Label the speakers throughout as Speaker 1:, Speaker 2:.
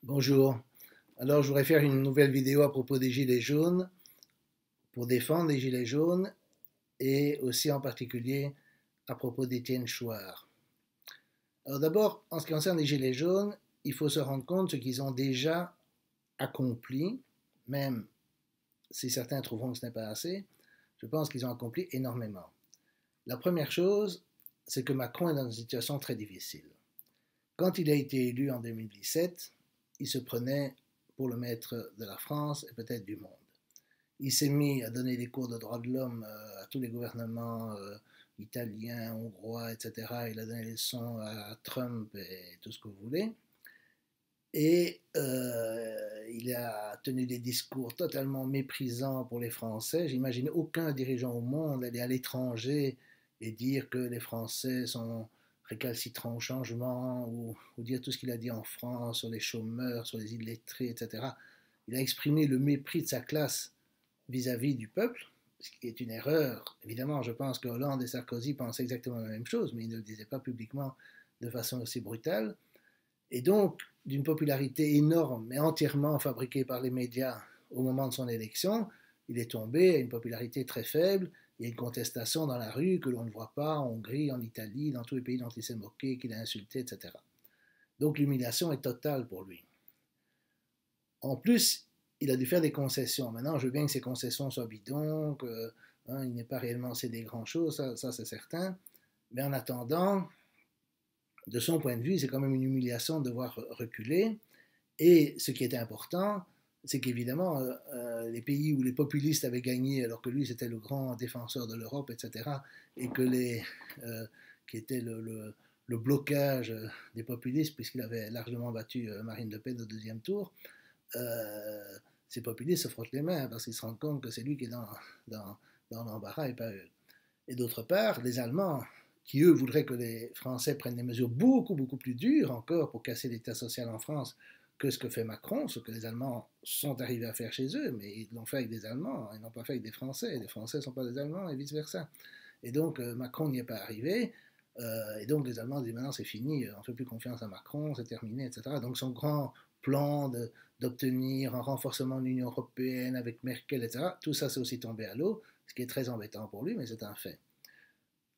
Speaker 1: Bonjour. Alors, je voudrais faire une nouvelle vidéo à propos des Gilets jaunes, pour défendre les Gilets jaunes, et aussi en particulier à propos d'Étienne Chouard. Alors d'abord, en ce qui concerne les Gilets jaunes, il faut se rendre compte de ce qu'ils ont déjà accompli, même si certains trouveront que ce n'est pas assez, je pense qu'ils ont accompli énormément. La première chose, c'est que Macron est dans une situation très difficile. Quand il a été élu en 2017, il se prenait pour le maître de la France et peut-être du monde. Il s'est mis à donner des cours de droits de l'homme à tous les gouvernements italiens, hongrois, etc. Il a donné des leçons à Trump et tout ce que vous voulez. Et il a tenu des discours totalement méprisants pour les Français. J'imagine aucun dirigeant au monde aller à l'étranger et dire que les Français sont récalcitrants au changement, ou dire tout ce qu'il a dit en France sur les chômeurs, sur les illettrés, etc. Il a exprimé le mépris de sa classe vis-à-vis du peuple, ce qui est une erreur. Évidemment, je pense que Hollande et Sarkozy pensaient exactement la même chose, mais ils ne le disaient pas publiquement de façon aussi brutale. Et donc, d'une popularité énorme, mais entièrement fabriquée par les médias au moment de son élection, il est tombé à une popularité très faible. Il y a une contestation dans la rue que l'on ne voit pas en Hongrie, en Italie, dans tous les pays dont il s'est moqué, qu'il a insulté, etc. Donc l'humiliation est totale pour lui. En plus, il a dû faire des concessions. Maintenant, je veux bien que ces concessions soient bidons, qu'il n'ait pas réellement cédé grand-chose, ça c'est certain. Mais en attendant, de son point de vue, c'est quand même une humiliation de devoir reculer. Et ce qui est important, c'est qu'évidemment, les pays où les populistes avaient gagné, alors que lui c'était le grand défenseur de l'Europe, etc., et que qui était le blocage des populistes, puisqu'il avait largement battu Marine Le Pen au deuxième tour, ces populistes se frottent les mains parce qu'ils se rendent compte que c'est lui qui est dans l'embarras et pas eux. Et d'autre part, les Allemands, qui eux voudraient que les Français prennent des mesures beaucoup, beaucoup plus dures encore pour casser l'État social en France que ce que fait Macron, ce que les Allemands sont arrivés à faire chez eux, mais ils l'ont fait avec des Allemands, ils n'ont pas fait avec des Français, les Français ne sont pas des Allemands et vice-versa. Et donc Macron n'y est pas arrivé, et donc les Allemands disent maintenant c'est fini, on ne fait plus confiance à Macron, c'est terminé, etc. Donc son grand plan d'obtenir un renforcement de l'Union européenne avec Merkel, etc., tout ça c'est aussi tombé à l'eau, ce qui est très embêtant pour lui, mais c'est un fait.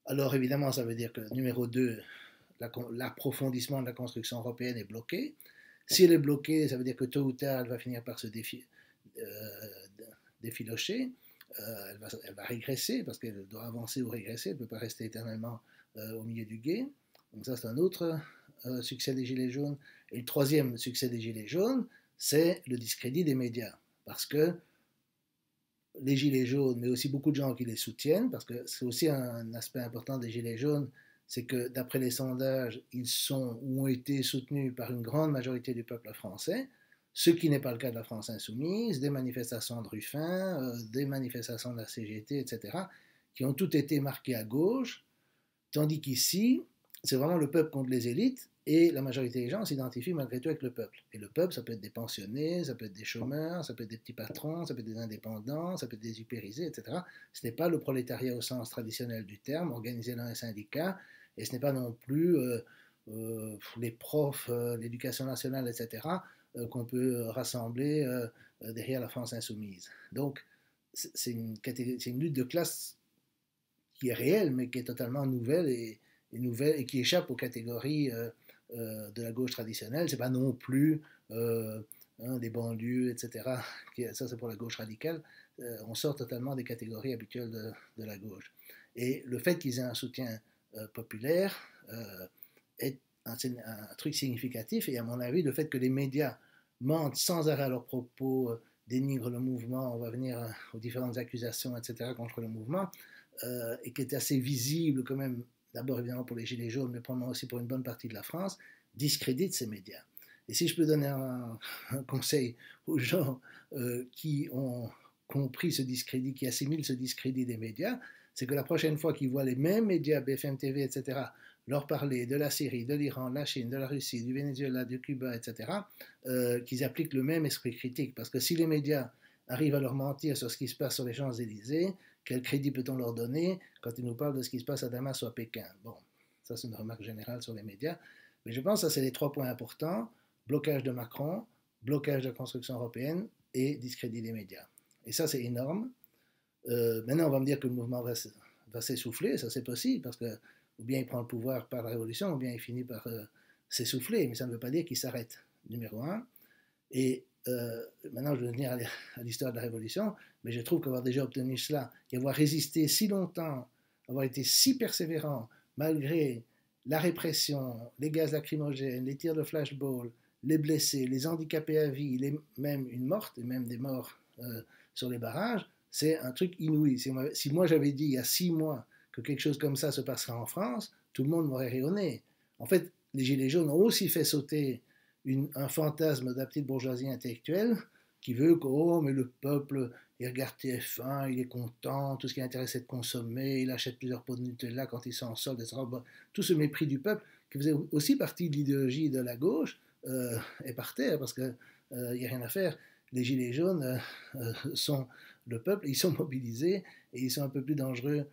Speaker 1: Alors évidemment, ça veut dire que numéro 2, l'approfondissement de la construction européenne est bloqué. Si elle est bloquée, ça veut dire que tôt ou tard, elle va finir par se défilocher. Elle va régresser parce qu'elle doit avancer ou régresser. Elle ne peut pas rester éternellement au milieu du gué. Donc ça, c'est un autre succès des Gilets jaunes. Et le troisième succès des Gilets jaunes, c'est le discrédit des médias. Parce que les Gilets jaunes, mais aussi beaucoup de gens qui les soutiennent, parce que c'est aussi un aspect important des Gilets jaunes, c'est que d'après les sondages, ils sont ou ont été soutenus par une grande majorité du peuple français, ce qui n'est pas le cas de la France insoumise, des manifestations de Ruffin, des manifestations de la CGT, etc., qui ont toutes été marquées à gauche, tandis qu'ici, c'est vraiment le peuple contre les élites, et la majorité des gens s'identifient malgré tout avec le peuple. Et le peuple, ça peut être des pensionnés, ça peut être des chômeurs, ça peut être des petits patrons, ça peut être des indépendants, ça peut être des upérisés, etc. Ce n'est pas le prolétariat au sens traditionnel du terme, organisé dans un syndicat, et ce n'est pas non plus les profs, l'éducation nationale, etc., qu'on peut rassembler derrière la France insoumise. Donc, c'est une lutte de classe qui est réelle, mais qui est totalement nouvelle et qui échappe aux catégories de la gauche traditionnelle. C'est pas non plus des banlieues, etc. Ça, c'est pour la gauche radicale. On sort totalement des catégories habituelles de la gauche. Et le fait qu'ils aient un soutien populaire est un truc significatif. Et à mon avis, le fait que les médias mentent sans arrêt à leurs propos, dénigrent le mouvement, on va venir aux différentes accusations, etc., contre le mouvement, et qui est assez visible quand même, d'abord évidemment pour les Gilets jaunes, mais probablement aussi pour une bonne partie de la France, discrédite ces médias. Et si je peux donner un conseil aux gens qui ont compris ce discrédit, qui assimilent ce discrédit des médias, c'est que la prochaine fois qu'ils voient les mêmes médias, BFM TV, etc., leur parler de la Syrie, de l'Iran, de la Chine, de la Russie, du Venezuela, du Cuba, etc., qu'ils appliquent le même esprit critique. Parce que si les médias arrivent à leur mentir sur ce qui se passe sur les Champs-Élysées, quel crédit peut-on leur donner quand ils nous parlent de ce qui se passe à Damas ou à Pékin? Bon, ça c'est une remarque générale sur les médias. Mais je pense que ça c'est les 3 points importants. Blocage de Macron, blocage de la construction européenne et discrédit des médias. Et ça, c'est énorme. Maintenant, on va me dire que le mouvement va s'essouffler, ça c'est possible, parce que ou bien il prend le pouvoir par la révolution, ou bien il finit par s'essouffler, mais ça ne veut pas dire qu'il s'arrête, numéro un. Et maintenant, je vais venir à l'histoire de la révolution, mais je trouve qu'avoir déjà obtenu cela, et avoir résisté si longtemps, avoir été si persévérant, malgré la répression, les gaz lacrymogènes, les tirs de flashball, les blessés, les handicapés à vie, même une morte, et même des morts sur les barrages, c'est un truc inouï. Si moi j'avais dit il y a 6 mois que quelque chose comme ça se passerait en France, tout le monde m'aurait rayonné. En fait, les Gilets jaunes ont aussi fait sauter un fantasme de la petite bourgeoisie intellectuelle qui veut que, oh, mais le peuple, il regarde TF1, il est content, tout ce qui l'intéresse c'est de consommer, il achète plusieurs pots de Nutella quand ils sont en solde, etc. Tout ce mépris du peuple, qui faisait aussi partie de l'idéologie de la gauche, est par terre, parce qu'il n'y a rien à faire. Les Gilets jaunes sont le peuple, ils sont mobilisés, et ils sont un peu plus dangereux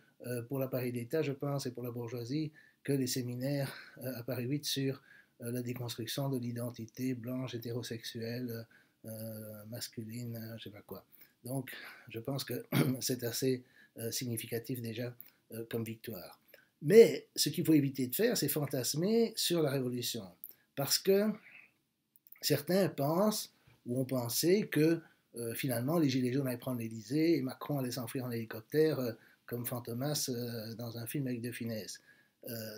Speaker 1: pour l'appareil d'État, je pense, et pour la bourgeoisie, que les séminaires à Paris 8 sur la déconstruction de l'identité blanche, hétérosexuelle, masculine, je ne sais pas quoi. Donc, je pense que c'est assez significatif déjà comme victoire. Mais ce qu'il faut éviter de faire, c'est fantasmer sur la révolution. Parce que certains pensent, ou ont pensé, que finalement les Gilets jaunes allaient prendre l'Élysée et Macron allait s'enfuir en hélicoptère comme Fantomas dans un film avec De Funès.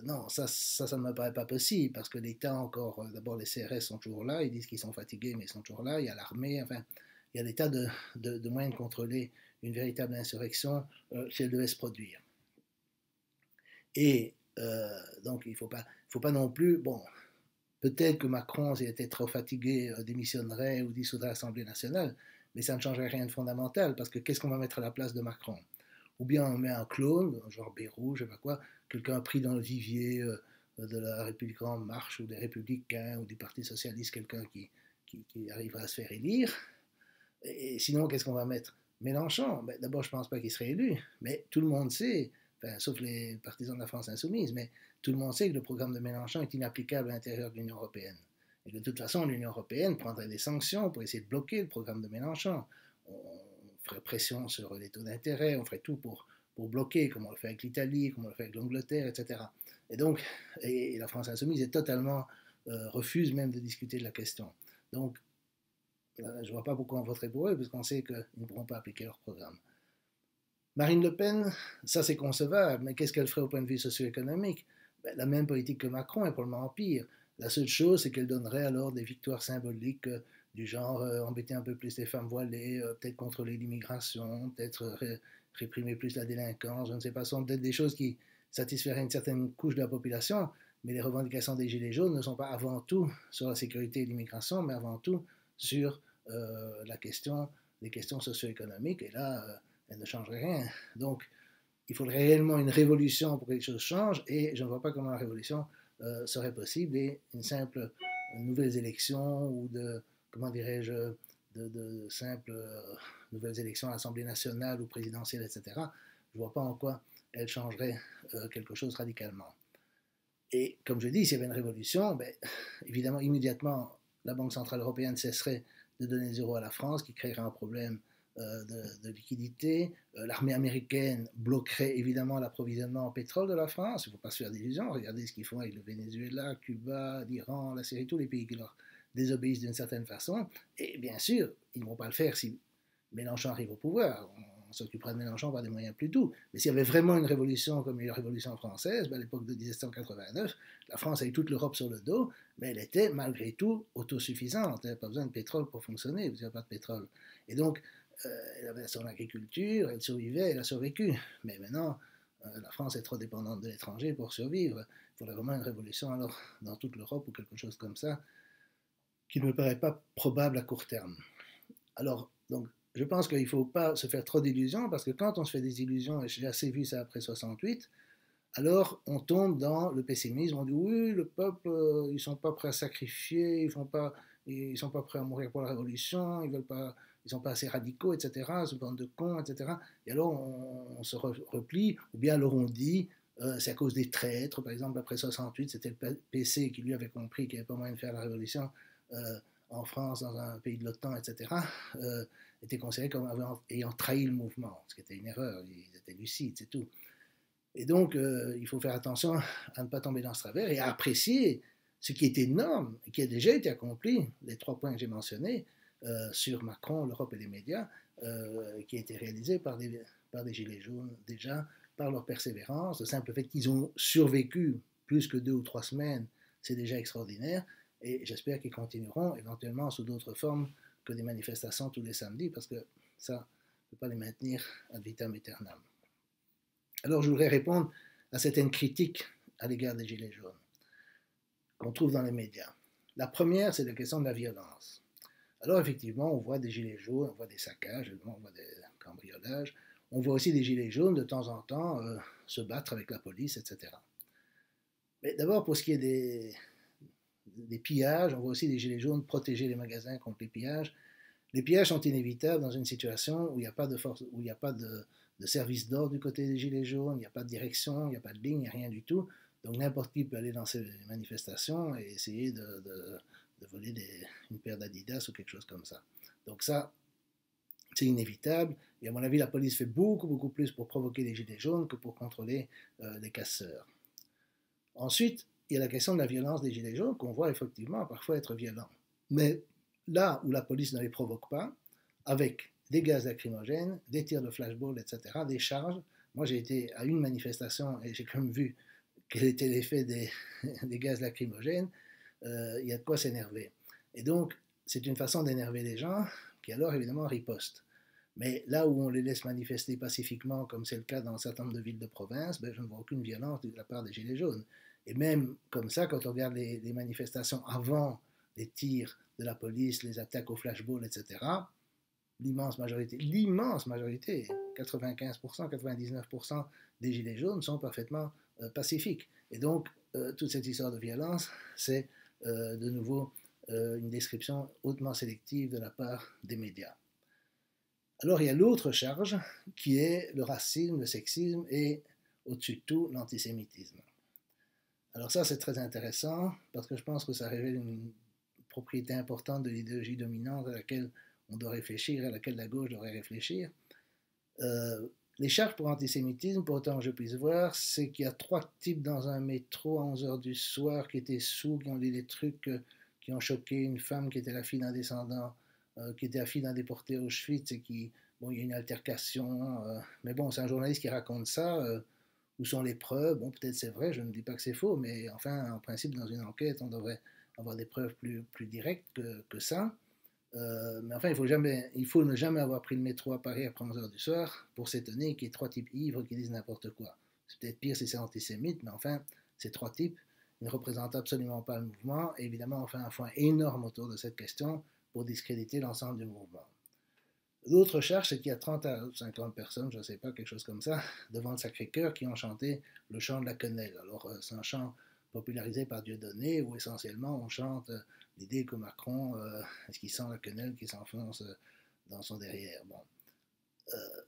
Speaker 1: Non, ça ne me paraît pas possible, parce que l'État encore, d'abord les CRS sont toujours là, ils disent qu'ils sont fatigués, mais ils sont toujours là, il y a l'armée, enfin, il y a des tas de moyens de contrôler une véritable insurrection si elle devait se produire. Et donc il ne faut pas non plus, bon, peut-être que Macron, s'il était trop fatigué, démissionnerait ou dissoudrait l'Assemblée nationale, mais ça ne changerait rien de fondamental, parce que qu'est-ce qu'on va mettre à la place de Macron? Ou bien on met un clone, genre Bérou, je ne sais pas quoi, quelqu'un pris dans le vivier de la République en marche, ou des Républicains, ou du Parti Socialiste, quelqu'un qui arrivera à se faire élire. Et sinon, qu'est-ce qu'on va mettre? Mélenchon, ben, d'abord, je ne pense pas qu'il serait élu, mais tout le monde sait, enfin, sauf les partisans de la France insoumise, mais tout le monde sait que le programme de Mélenchon est inapplicable à l'intérieur de l'Union européenne. Et de toute façon, l'Union européenne prendrait des sanctions pour essayer de bloquer le programme de Mélenchon. On ferait pression sur les taux d'intérêt, on ferait tout pour bloquer, comme on le fait avec l'Italie, comme on le fait avec l'Angleterre, etc. Et donc, et la France insoumise est totalement refuse même de discuter de la question. Donc, je ne vois pas pourquoi on voterait pour eux, parce qu'on sait qu'ils ne pourront pas appliquer leur programme. Marine Le Pen, ça c'est concevable, mais qu'est-ce qu'elle ferait au point de vue socio-économique? Ben, la même politique que Macron, et probablement pire. La seule chose, c'est qu'elle donnerait alors des victoires symboliques du genre embêter un peu plus les femmes voilées, peut-être contrôler l'immigration, peut-être réprimer plus la délinquance, je ne sais pas, ce sont peut-être des choses qui satisferaient une certaine couche de la population, mais les revendications des Gilets jaunes ne sont pas avant tout sur la sécurité et l'immigration, mais avant tout sur les questions socio-économiques, et là, elle ne changerait rien. Donc, il faudrait réellement une révolution pour que les choses changent, et je ne vois pas comment la révolution serait possible, et une simple nouvelles élections, ou comment dirais-je, de simples nouvelles élections à l'Assemblée nationale ou présidentielle, etc., je ne vois pas en quoi elles changeraient quelque chose radicalement. Et comme je dis, s'il y avait une révolution, ben, évidemment, immédiatement, la Banque Centrale Européenne cesserait de donner des euros à la France, qui créerait un problème de liquidité. L'armée américaine bloquerait évidemment l'approvisionnement en pétrole de la France. Il ne faut pas se faire d'illusions. Regardez ce qu'ils font avec le Venezuela, Cuba, l'Iran, la Syrie, tous les pays qui leur désobéissent d'une certaine façon. Et bien sûr, ils ne vont pas le faire si Mélenchon arrive au pouvoir. On s'occupera de Mélenchon par des moyens plus doux. Mais s'il y avait vraiment une révolution comme la Révolution française, à l'époque de 1789, la France avait toute l'Europe sur le dos, mais elle était malgré tout autosuffisante. Elle n'avait pas besoin de pétrole pour fonctionner, vous n'avez pas de pétrole. Et donc, elle avait son agriculture, elle survivait, elle a survécu. Mais maintenant, la France est trop dépendante de l'étranger pour survivre. Il faudrait vraiment une révolution alors dans toute l'Europe ou quelque chose comme ça, qui ne me paraît pas probable à court terme. Alors, donc, je pense qu'il ne faut pas se faire trop d'illusions, parce que quand on se fait des illusions, et j'ai assez vu ça après 68, alors on tombe dans le pessimisme, on dit oui, le peuple, ils ne sont pas prêts à sacrifier, ils ne sont pas prêts à mourir pour la révolution, ils ne sont pas assez radicaux, etc., ce bande de cons, etc. Et alors on se replie, ou bien alors on dit, c'est à cause des traîtres, par exemple après 68, c'était le PC qui lui avait compris qu'il n'y avait pas moyen de faire la révolution, en France, dans un pays de l'OTAN, etc., étaient considérés comme ayant trahi le mouvement, ce qui était une erreur, ils étaient lucides, c'est tout. Et donc, il faut faire attention à ne pas tomber dans ce travers et à apprécier ce qui est énorme, qui a déjà été accompli, les 3 points que j'ai mentionnés, sur Macron, l'Europe et les médias, qui a été réalisé par des Gilets jaunes déjà, par leur persévérance. Le simple fait qu'ils ont survécu plus que 2 ou 3 semaines, c'est déjà extraordinaire. Et j'espère qu'ils continueront, éventuellement sous d'autres formes que des manifestations tous les samedis, parce que ça, on ne peut pas les maintenir ad vitam aeternam. Alors je voudrais répondre à certaines critiques à l'égard des Gilets jaunes qu'on trouve dans les médias. La première, c'est la question de la violence. Alors effectivement, on voit des Gilets jaunes, on voit des saccages, on voit des cambriolages, on voit aussi des Gilets jaunes de temps en temps se battre avec la police, etc. Mais d'abord, pour ce qui est des pillages, on voit aussi des Gilets jaunes protéger les magasins contre les pillages. Les pillages sont inévitables dans une situation où il n'y a pas de force, où il n'y a pas de service d'ordre du côté des Gilets jaunes, il n'y a pas de direction, il n'y a pas de ligne, il n'y a rien du tout. Donc n'importe qui peut aller dans ces manifestations et essayer de voler une paire d'Adidas ou quelque chose comme ça. Donc ça, c'est inévitable. Et à mon avis, la police fait beaucoup, beaucoup plus pour provoquer les Gilets jaunes que pour contrôler les casseurs. Ensuite, il y a la question de la violence des Gilets jaunes qu'on voit effectivement parfois être violents. Mais là où la police ne les provoque pas, avec des gaz lacrymogènes, des tirs de flashball, etc., des charges. Moi, j'ai été à une manifestation et j'ai quand même vu quel était l'effet des gaz lacrymogènes. Il y a de quoi s'énerver. Et donc, c'est une façon d'énerver les gens qui alors évidemment ripostent. Mais là où on les laisse manifester pacifiquement, comme c'est le cas dans un certain nombre de villes de province, ben, je ne vois aucune violence de la part des Gilets jaunes. Et même comme ça, quand on regarde les manifestations avant les tirs de la police, les attaques au flashball, etc., l'immense majorité, 95%, 99% des Gilets jaunes sont parfaitement pacifiques. Et donc, toute cette histoire de violence, c'est de nouveau une description hautement sélective de la part des médias. Alors il y a l'autre charge qui est le racisme, le sexisme et au-dessus de tout l'antisémitisme. Alors ça c'est très intéressant parce que je pense que ça révèle une propriété importante de l'idéologie dominante à laquelle on doit réfléchir, à laquelle la gauche devrait réfléchir. Les charges pour antisémitisme, pour autant que je puisse voir, c'est qu'il y a 3 types dans un métro à 11h du soir qui étaient sous, qui ont dit des trucs qui ont choqué une femme qui était la fille d'un descendant, qui était la fille d'un déporté à Auschwitz et qui, bon, il y a une altercation, mais bon, c'est un journaliste qui raconte ça, où sont les preuves? Bon, peut-être c'est vrai, je ne dis pas que c'est faux, mais enfin, en principe, dans une enquête, on devrait avoir des preuves plus directes que ça. Mais enfin, il faut ne jamais avoir pris le métro à Paris après 11h du soir pour s'étonner qu'il y ait 3 types ivres qui disent n'importe quoi. C'est peut-être pire si c'est antisémite, mais enfin, ces 3 types ne représentent absolument pas le mouvement. Et évidemment, on fait un foin énorme autour de cette question pour discréditer l'ensemble du mouvement. L'autre charge, c'est qu'il y a 30 à 50 personnes, je ne sais pas, quelque chose comme ça, devant le Sacré-Cœur qui ont chanté le chant de la quenelle. Alors, c'est un chant popularisé par Dieudonné où essentiellement on chante l'idée que Macron, est-ce qu'il sent la quenelle qui s'enfonce dans son derrière. Bon.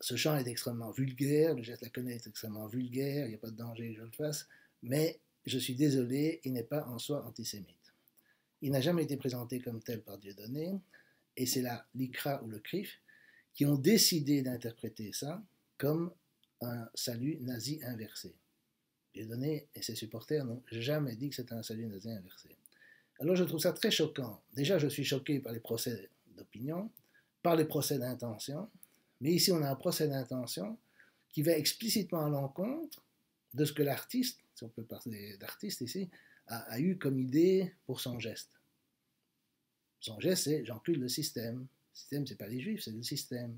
Speaker 1: Ce chant est extrêmement vulgaire, le geste de la quenelle est extrêmement vulgaire, il n'y a pas de danger que je le fasse, mais je suis désolé, il n'est pas en soi antisémite. Il n'a jamais été présenté comme tel par Dieudonné, et c'est la l'ICRA ou le CRIF qui ont décidé d'interpréter ça comme un salut nazi inversé. Dieudonné et ses supporters n'ont jamais dit que c'était un salut nazi inversé. Alors je trouve ça très choquant. Déjà, je suis choqué par les procès d'opinion, par les procès d'intention, mais ici on a un procès d'intention qui va explicitement à l'encontre de ce que l'artiste, si on peut parler d'artiste ici, a eu comme idée pour son geste. Son geste, c'est j'encule le système. Le système, c'est pas les juifs, c'est le système.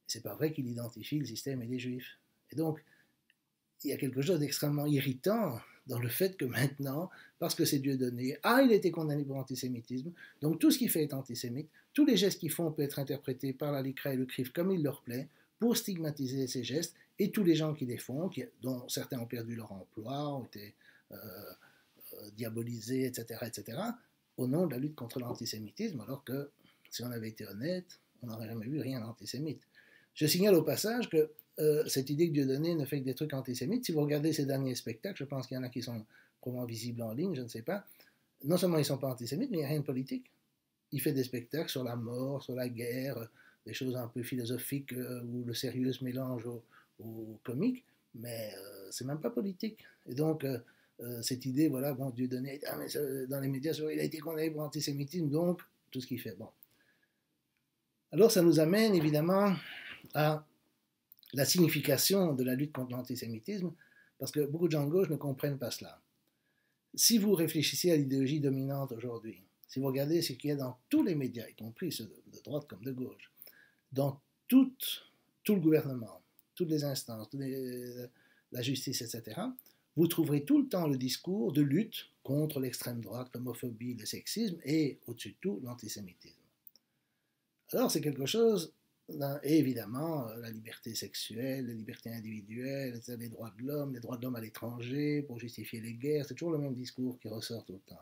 Speaker 1: C'est pas vrai qu'il identifie le système et les juifs. Et donc, il y a quelque chose d'extrêmement irritant dans le fait que maintenant, parce que c'est Dieudonné, il a été condamné pour antisémitisme, donc tout ce qu'il fait est antisémite, tous les gestes qu'ils font peuvent être interprétés par la LICRA et le CRIF comme il leur plaît, pour stigmatiser ces gestes, et tous les gens qui les font, dont certains ont perdu leur emploi, ont été diabolisés, etc., au nom de la lutte contre l'antisémitisme, alors que, si on avait été honnête, on n'aurait jamais vu rien d'antisémite. Je signale au passage que cette idée que Dieudonné ne fait que des trucs antisémites, si vous regardez ses derniers spectacles, je pense qu'il y en a qui sont probablement visibles en ligne, je ne sais pas, non seulement ils ne sont pas antisémites, mais il n'y a rien de politique. il fait des spectacles sur la mort, sur la guerre, des choses un peu philosophiques où le sérieux se mélange au comique, mais c'est même pas politique. Et donc, cette idée, voilà, bon, Dieudonné, ah, mais dans les médias, il a été condamné pour antisémitisme, donc tout ce qu'il fait. Bon. Alors, ça nous amène évidemment à la signification de la lutte contre l'antisémitisme, parce que beaucoup de gens de gauche ne comprennent pas cela. Si vous réfléchissez à l'idéologie dominante aujourd'hui, si vous regardez ce qu'il y a dans tous les médias, y compris ceux de droite comme de gauche, dans tout le gouvernement, toutes les instances, la justice, etc., vous trouverez tout le temps le discours de lutte contre l'extrême droite, l'homophobie, le sexisme et, au-dessus de tout, l'antisémitisme. Alors c'est quelque chose, et évidemment, la liberté sexuelle, la liberté individuelle, les droits de l'homme à l'étranger, pour justifier les guerres, c'est toujours le même discours qui ressort tout le temps.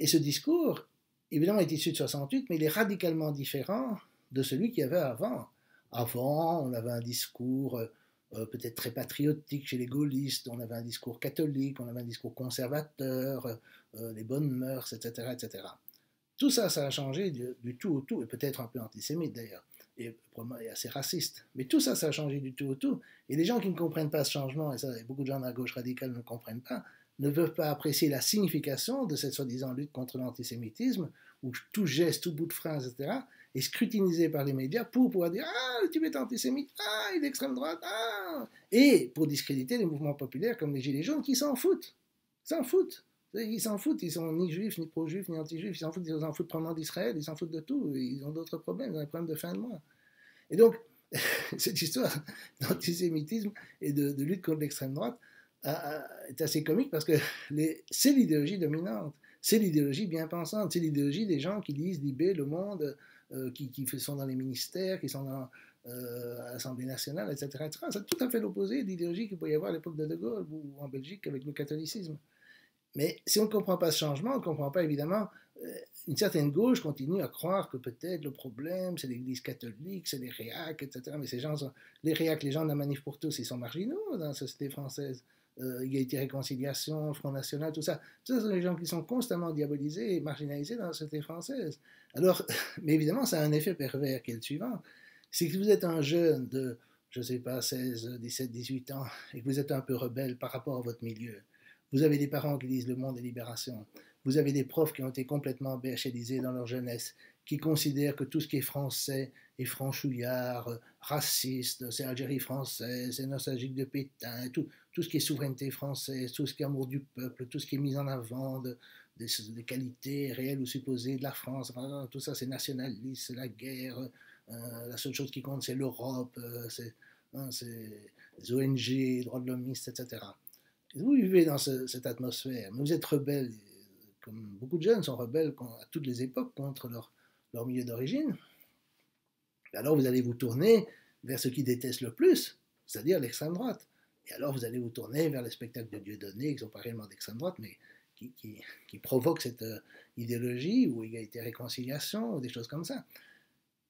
Speaker 1: Et ce discours, évidemment, est issu de 68, mais il est radicalement différent de celui qu'il y avait avant. Avant, on avait un discours peut-être très patriotique chez les gaullistes, on avait un discours catholique, on avait un discours conservateur, les bonnes mœurs, etc., etc. Tout ça, ça a changé du tout au tout, et peut-être un peu antisémite d'ailleurs, et assez raciste. Mais tout ça, ça a changé du tout au tout. Et les gens qui ne comprennent pas ce changement, et ça, beaucoup de gens de la gauche radicale ne comprennent pas, ne peuvent pas apprécier la signification de cette soi-disant lutte contre l'antisémitisme, où tout geste, tout bout de phrase, etc., est scrutinisé par les médias pour pouvoir dire « Ah, le type est antisémite, ah, il est d'extrême droite, ah !» Et pour discréditer les mouvements populaires comme les Gilets jaunes qui s'en foutent. S'en foutent. Ils s'en foutent, ils sont ni juifs, ni pro-juifs, ni anti-juifs, ils s'en foutent probablement d'Israël, ils s'en foutent de tout, ils ont d'autres problèmes, ils ont des problèmes de fin de mois. Et donc, cette histoire d'antisémitisme et de lutte contre l'extrême droite est assez comique parce que c'est l'idéologie dominante, c'est l'idéologie bien pensante, c'est l'idéologie des gens qui lisent Libé, Le Monde, qui sont dans les ministères, qui sont dans l'Assemblée nationale, etc., etc. C'est tout à fait l'opposé de l'idéologie qu'il pouvait y avoir à l'époque de Gaulle ou en Belgique avec le catholicisme. Mais si on ne comprend pas ce changement, on ne comprend pas évidemment, une certaine gauche continue à croire que peut-être le problème c'est l'Église catholique, c'est les réacs, etc. Mais ces gens les réacs, les gens de la Manif pour tous, ils sont marginaux dans la société française. Égalité, réconciliation, Front National, tout ça. Tout ça sont des gens qui sont constamment diabolisés et marginalisés dans la société française. Alors, mais évidemment, ça a un effet pervers qui est le suivant. C'est que vous êtes un jeune de, je ne sais pas, 16, 17, 18 ans, et que vous êtes un peu rebelle par rapport à votre milieu. Vous avez des parents qui lisent Le Monde et Libération. Vous avez des profs qui ont été complètement BHLisés dans leur jeunesse, qui considèrent que tout ce qui est français est franchouillard, raciste, c'est Algérie française, c'est nostalgique de Pétain, tout ce qui est souveraineté française, tout ce qui est amour du peuple, tout ce qui est mis en avant des qualités réelles ou supposées de la France, tout ça c'est nationaliste, c'est la guerre, la seule chose qui compte c'est l'Europe, c'est les ONG, droits de l'homme, etc. Vous vivez dans cette atmosphère, mais vous êtes rebelle, comme beaucoup de jeunes sont rebelles à toutes les époques contre leur milieu d'origine. Alors vous allez vous tourner vers ce qu'ils détestent le plus, c'est-à-dire l'extrême droite. Et alors vous allez vous tourner vers les spectacles de Dieudonné, qui ne sont pas réellement d'extrême droite, mais qui provoquent cette idéologie, ou égalité réconciliation, ou des choses comme ça.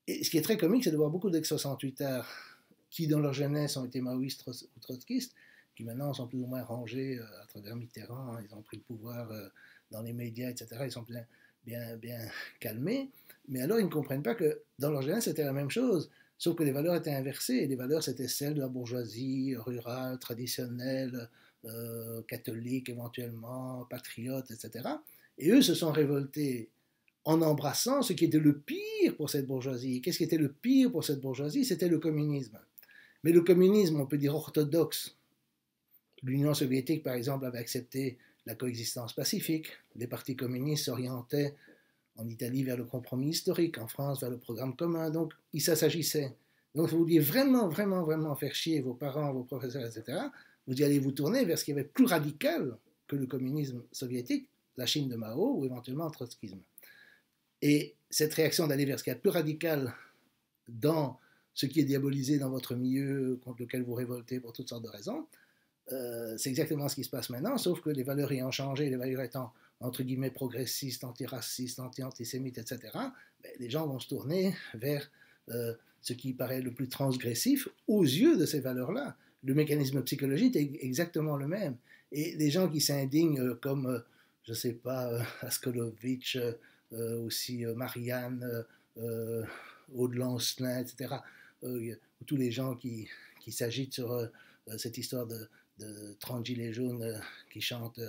Speaker 1: Et ce qui est très comique, c'est de voir beaucoup d'ex-68ards qui, dans leur jeunesse, ont été maoïstes ou trotskistes, qui maintenant sont plus ou moins rangés à travers Mitterrand, ils ont pris le pouvoir dans les médias, etc. Ils sont bien calmés. Mais alors, ils ne comprennent pas que dans leur jeunesse, c'était la même chose, sauf que les valeurs étaient inversées. Et les valeurs, c'était celles de la bourgeoisie rurale, traditionnelle, catholique éventuellement, patriote, etc. Et eux se sont révoltés en embrassant ce qui était le pire pour cette bourgeoisie. Qu'est-ce qui était le pire pour cette bourgeoisie? C'était le communisme. Mais le communisme, on peut dire orthodoxe. L'Union soviétique, par exemple, avait accepté la coexistence pacifique. Les partis communistes s'orientaient en Italie vers le compromis historique, en France vers le programme commun. Donc, ça s'agissait. Donc, si vous vouliez vraiment, vraiment, vraiment faire chier vos parents, vos professeurs, etc., vous y allez vous tourner vers ce qui avait plus radical que le communisme soviétique, la Chine de Mao ou éventuellement le trotskisme. Et cette réaction d'aller vers ce qui est plus radical dans ce qui est diabolisé dans votre milieu, contre lequel vous révoltez pour toutes sortes de raisons, c'est exactement ce qui se passe maintenant, sauf que les valeurs ayant changé, les valeurs étant entre guillemets progressistes, antiracistes, antisémites, etc., ben, les gens vont se tourner vers ce qui paraît le plus transgressif aux yeux de ces valeurs-là. Le mécanisme psychologique est exactement le même. Et les gens qui s'indignent comme, je ne sais pas, Askolovitch, aussi Marianne, Aude Lancelin, etc. Tous les gens qui s'agitent sur cette histoire de 30 gilets jaunes qui chantent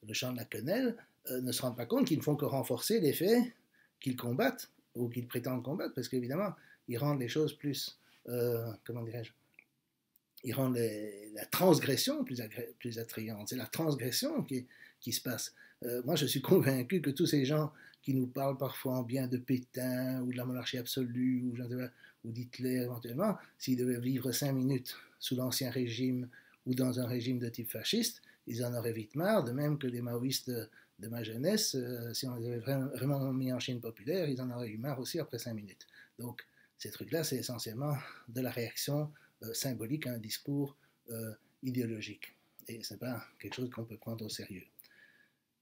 Speaker 1: le chant de la quenelle, ne se rendent pas compte qu'ils ne font que renforcer les faits qu'ils combattent ou qu'ils prétendent combattre, parce qu'évidemment, ils rendent les choses plus, comment dirais-je, ils rendent la transgression plus attrayante. C'est la transgression qui se passe. Moi, je suis convaincu que tous ces gens qui nous parlent parfois en bien de Pétain ou de la monarchie absolue ou d'Hitler éventuellement, s'ils devaient vivre 5 minutes sous l'Ancien Régime ou dans un régime de type fasciste, ils en auraient vite marre, de même que les maoïstes de ma jeunesse, si on les avait vraiment mis en Chine populaire, ils en auraient eu marre aussi après 5 minutes. Donc, ces trucs-là, c'est essentiellement de la réaction symbolique à un discours idéologique. Et ce n'est pas quelque chose qu'on peut prendre au sérieux.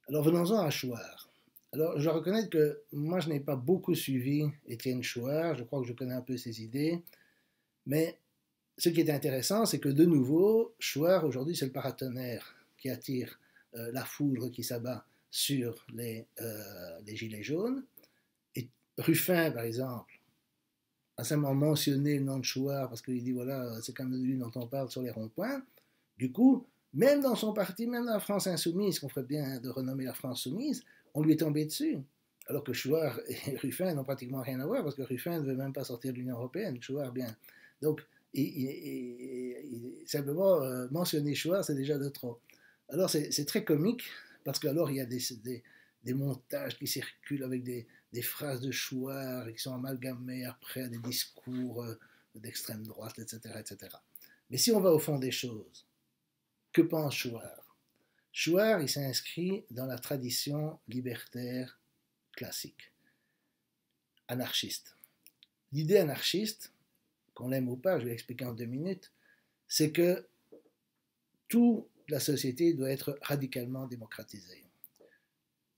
Speaker 1: Alors venons-en à Chouard. Alors je reconnais que moi je n'ai pas beaucoup suivi Étienne Chouard, je crois que je connais un peu ses idées, mais ce qui est intéressant, c'est que de nouveau, Chouard aujourd'hui c'est le paratonnerre qui attire la foudre qui s'abat sur les gilets jaunes. Et Ruffin, par exemple, a simplement mentionné le nom de Chouard parce qu'il dit voilà, c'est comme lui dont on parle sur les ronds-points. Du coup, même dans son parti, même dans la France insoumise, qu'on ferait bien de renommer la France soumise, on lui est tombé dessus. Alors que Chouard et Ruffin n'ont pratiquement rien à voir parce que Ruffin ne veut même pas sortir de l'Union européenne, Chouard bien. Donc, simplement mentionner Chouard, c'est déjà de trop. Alors c'est très comique parce qu'alors il y a des montages qui circulent avec des phrases de Chouard qui sont amalgamées après à des discours d'extrême droite, etc., etc. Mais si on va au fond des choses, que pense Chouard? Chouard, il s'inscrit dans la tradition libertaire classique, anarchiste. L'idée anarchiste, qu'on l'aime ou pas, je vais l'expliquer en 2 minutes, c'est que toute la société doit être radicalement démocratisée.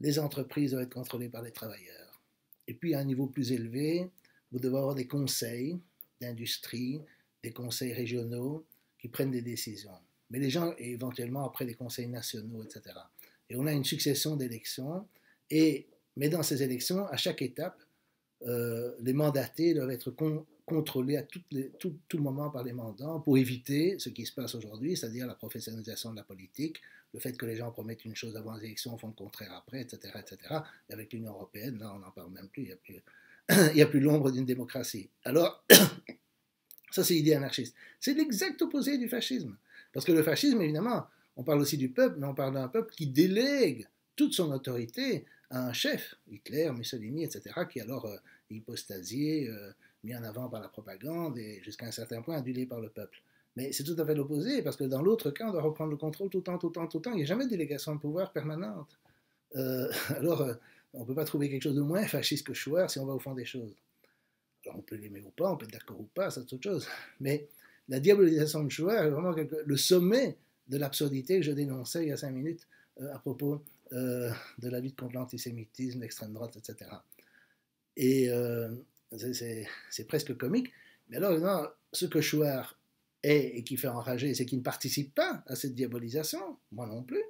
Speaker 1: Les entreprises doivent être contrôlées par les travailleurs. Et puis, à un niveau plus élevé, vous devez avoir des conseils d'industrie, des conseils régionaux qui prennent des décisions. Mais les gens, et éventuellement après des conseils nationaux, etc. Et on a une succession d'élections, mais dans ces élections, à chaque étape, les mandatés doivent être contrôlés à tout moment par les mandants pour éviter ce qui se passe aujourd'hui, c'est-à-dire la professionnalisation de la politique, le fait que les gens promettent une chose avant les élections, font le contraire après, etc., etc. Et avec l'Union européenne, là, on n'en parle même plus, il n'y a plus l'ombre d'une démocratie. Alors, ça, c'est l'idée anarchiste. C'est l'exact opposé du fascisme. Parce que le fascisme, évidemment, on parle aussi du peuple, mais on parle d'un peuple qui délègue toute son autorité à un chef, Hitler, Mussolini, etc., qui alors hypostasié, mis en avant par la propagande et jusqu'à un certain point adulé par le peuple. Mais c'est tout à fait l'opposé, parce que dans l'autre cas, on doit reprendre le contrôle tout le temps, tout le temps, tout le temps. Il n'y a jamais de délégation de pouvoir permanente. Alors, on ne peut pas trouver quelque chose de moins fasciste que Chouard si on va au fond des choses. Alors, on peut l'aimer ou pas, on peut être d'accord ou pas, ça c'est autre chose. Mais la diabolisation de Chouard est vraiment le sommet de l'absurdité que je dénonçais il y a 5 minutes à propos de la lutte contre l'antisémitisme, l'extrême droite, etc. Et c'est presque comique. Mais alors, non, ce que Chouard est et qui fait enrager, c'est qu'il ne participe pas à cette diabolisation, moi non plus.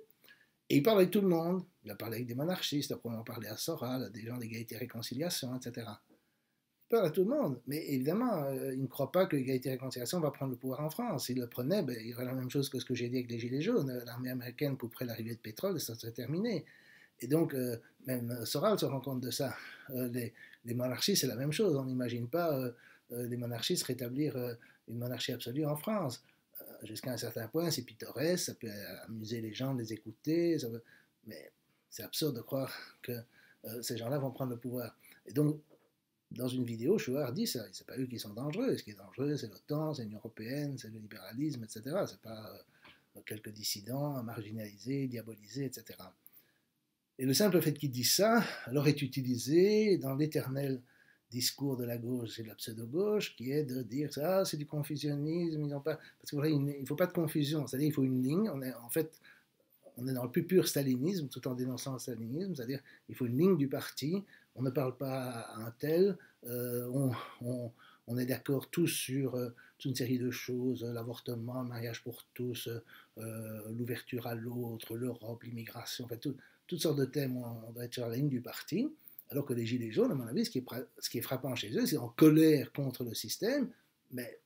Speaker 1: Et il parle avec tout le monde. Il a parlé avec des monarchistes, après on a parlé à Soral, à des gens d'égalité et réconciliation, etc. Il parle à tout le monde. Mais évidemment, il ne croit pas que l'égalité et réconciliation va prendre le pouvoir en France. S'il le prenait, ben, il y aurait la même chose que ce que j'ai dit avec les Gilets jaunes. L'armée américaine couperait l'arrivée de pétrole et ça serait terminé. Et donc, même Soral se rend compte de ça. Les monarchies, c'est la même chose. On n'imagine pas les monarchistes rétablir une monarchie absolue en France. Jusqu'à un certain point, c'est pittoresque, ça peut amuser les gens de les écouter, mais c'est absurde de croire que ces gens-là vont prendre le pouvoir. Et donc, dans une vidéo, Chouard dit ça. C'est pas eux qui sont dangereux. Ce qui est dangereux, c'est l'OTAN, c'est l'Union européenne, c'est le libéralisme, etc. C'est pas quelques dissidents marginalisés, diabolisés, etc. Et le simple fait qu'il dise ça, alors est utilisé dans l'éternel discours de la gauche et de la pseudo-gauche, qui est de dire ça, c'est du confusionnisme, ils n'ont pas... Parce qu'il ne faut pas de confusion, c'est-à-dire il faut une ligne, en fait, on est dans le plus pur stalinisme, tout en dénonçant le stalinisme, c'est-à-dire il faut une ligne du parti, on ne parle pas à un tel, on est d'accord tous sur toute une série de choses, l'avortement, le mariage pour tous, l'ouverture à l'autre, l'Europe, l'immigration, en fait, toutes sortes de thèmes où on doit être sur la ligne du parti, Alors que les gilets jaunes, à mon avis, ce qui est frappant chez eux, c'est en colère contre le système, mais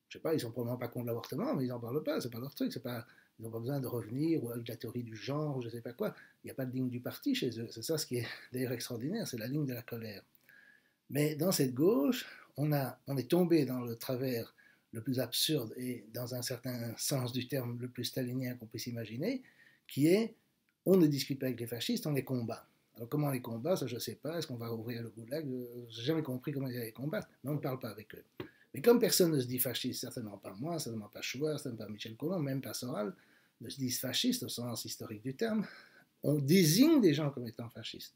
Speaker 1: je sais pas, ils sont probablement pas contre l'avortement, mais ils n'en parlent pas, c'est pas leur truc, c'est pas, ils n'ont pas besoin de revenir ou avec la théorie du genre ou je sais pas quoi. Il n'y a pas de ligne du parti chez eux. C'est ça ce qui est d'ailleurs extraordinaire, c'est la ligne de la colère. Mais dans cette gauche, on est tombé dans le travers le plus absurde et dans un certain sens du terme le plus stalinien qu'on puisse imaginer, qui est on ne discute pas avec les fascistes, on les combat. Alors comment on les combat, ça je ne sais pas, est-ce qu'on va ouvrir le goulag? Je n'ai jamais compris comment ils allaient les combattre, mais on ne parle pas avec eux. Mais comme personne ne se dit fasciste, certainement pas moi, certainement pas Chouard, certainement pas Michel Colomb, même pas Soral, ne se disent fascistes au sens historique du terme, on désigne des gens comme étant fascistes.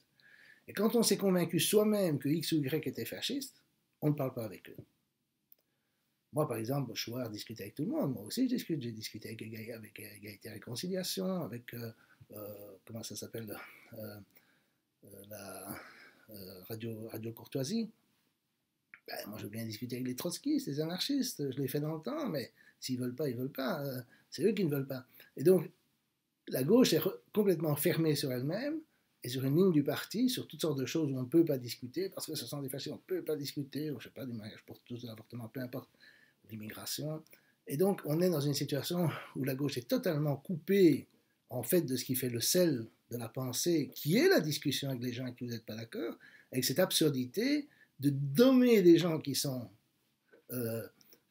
Speaker 1: Et quand on s'est convaincu soi-même que X ou Y était fasciste, on ne parle pas avec eux. Moi, par exemple, Chouard discute avec tout le monde. Moi aussi, je discute. J'ai discuté avec Égalité et Réconciliation, avec, comment ça s'appelle, la Radio Courtoisie. Ben, moi, je veux bien discuter avec les trotskistes, les anarchistes. Je l'ai fait dans le temps, mais s'ils ne veulent pas, ils ne veulent pas. C'est eux qui ne veulent pas. Et donc, la gauche est complètement fermée sur elle-même et sur une ligne du parti, sur toutes sortes de choses où on ne peut pas discuter, parce que ce sont des fascistes, on ne peut pas discuter, ou je ne sais pas, du mariage pour tous, de l'avortement, peu importe, l'immigration. Et donc, on est dans une situation où la gauche est totalement coupée, en fait, de ce qui fait le sel de la pensée, qui est la discussion avec les gens avec qui vous n'êtes pas d'accord, avec cette absurdité de nommer des gens qui sont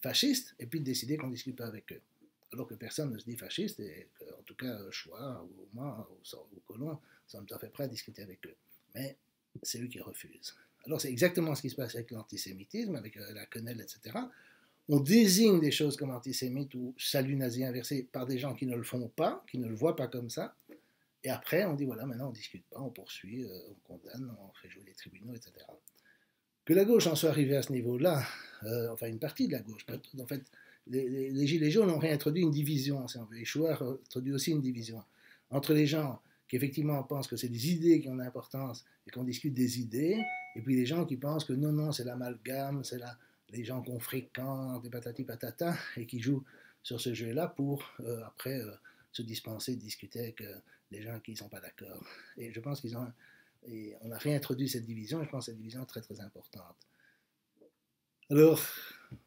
Speaker 1: fascistes, et puis de décider qu'on ne discute pas avec eux. Alors que personne ne se dit fasciste, et que, en tout cas, Chouard, ou moi, ou Colomb, sont tout à fait prêts à discuter avec eux. Mais c'est eux qui refusent. Alors c'est exactement ce qui se passe avec l'antisémitisme, avec la quenelle, etc. On désigne des choses comme antisémites ou salut nazi inversé par des gens qui ne le font pas, qui ne le voient pas comme ça. Et après, on dit voilà, maintenant on ne discute pas, on poursuit, on condamne, on fait jouer les tribunaux, etc. Que la gauche en soit arrivée à ce niveau-là, enfin une partie de la gauche, en fait, les Gilets jaunes ont réintroduit une division, si on veut. Et Chouard a introduit aussi une division entre les gens qui effectivement pensent que c'est des idées qui ont d'importance et qu'on discute des idées, et puis les gens qui pensent que non, non, c'est l'amalgame, c'est les gens qu'on fréquente, des patati patata, et qui jouent sur ce jeu-là pour après se dispenser de discuter avec les gens qui ne sont pas d'accord. Et je pense qu'ils ont et on a réintroduit cette division, et je pense que cette division est très très importante. Alors,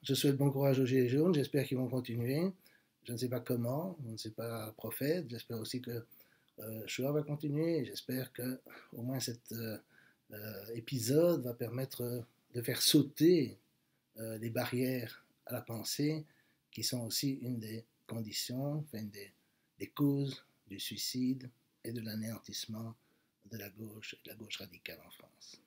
Speaker 1: je souhaite bon courage aux Gilets jaunes, j'espère qu'ils vont continuer. Je ne sais pas comment, on ne sait pas prophète, j'espère aussi que Shoah va continuer, et j'espère que au moins cet épisode va permettre de faire sauter les barrières à la pensée, qui sont aussi une des conditions, enfin des causes du suicide et de l'anéantissement de la gauche radicale en France.